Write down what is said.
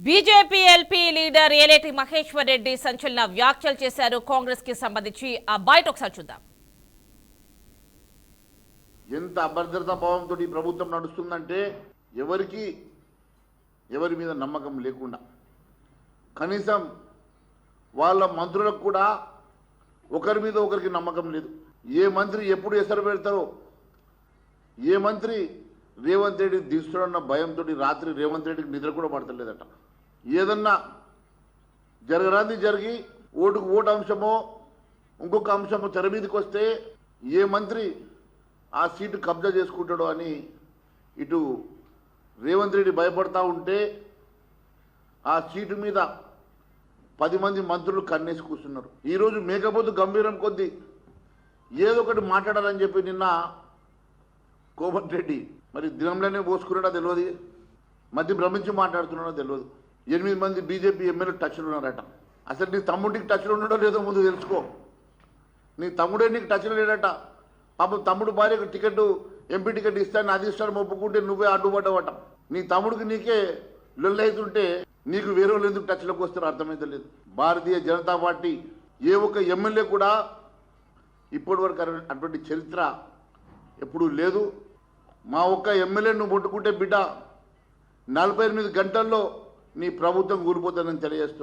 BJP LP leader Eleti Maheshwar Reddy సంచలన వ్యాఖ్యలు చేశారు. కాంగ్రెస్ కి సంబంధించి ఆ బయట ఒకసారి చూద్దాం. ఎంత అభద్రతా భావంతో ఈ ప్రభుత్వం నడుస్తుందంటే ఎవరి మీద నమ్మకం లేకుండా, కనీసం వాళ్ళ మంత్రులకు కూడా ఒకరి మీద ఒకరికి నమ్మకం లేదు. ఏ మంత్రి ఎప్పుడు ఎసరు పెడతారో, ఏ మంత్రి రేవంత్ రెడ్డి దిస్తున్న భయంతో రాత్రి రేవంత్ రెడ్డికి నిద్ర కూడా పడతలేదట. ఏదన్నా జరగరాంది జరిగి ఓటుకు ఓటు అంశమో ఇంకొక అంశమో తెర మీదకి వస్తే ఏ మంత్రి ఆ సీటు కబ్జా చేసుకుంటాడో అని ఇటు రేవంత్ రెడ్డి భయపడతా ఉంటే ఆ సీటు మీద 10 మంది మంత్రులు కన్నేసి కూర్చున్నారు. ఈరోజు మేకపోతు గంభీరం కొద్దీ ఏదో ఒకటి మాట్లాడాలని చెప్పి నిన్న కోమటి రెడ్డి మరి దినంలోనే పోసుకున్నాడో తెలియదు, మధ్య భ్రమించి మాట్లాడుతున్నాడో తెలియదు. 8 మంది బీజేపీ ఎమ్మెల్యేలు టచ్లో ఉన్నారట. అసలు నీ తమ్ముడికి టచ్లో ఉన్నాడో లేదో ముందు తెలుసుకో. నీ తమ్ముడే నీకు టచ్లో లేడట. పాపం తమ్ముడు భార్యకు టికెట్, ఎంపీ టికెట్ ఇస్తాను అది ఇస్తాను ఒప్పుకుంటే నువ్వే అడ్డుపడ్డవట. నీ తమ్ముడికి నీకే లొల్లైతుంటే నీకు వేరే వాళ్ళు ఎందుకు టచ్లోకి వస్తారో అర్థమైతే లేదు. భారతీయ జనతా పార్టీ ఏ ఒక్క ఎమ్మెల్యే కూడా ఇప్పటి వరకు అటువంటి చరిత్ర ఎప్పుడూ లేదు. మా ఒక్క ఎమ్మెల్యే నువ్వు ముట్టుకుంటే బిడ్డ 48 గంటల్లో నీ ప్రభుత్వం కూలిపోతుందని తెలియజేస్తున్నా.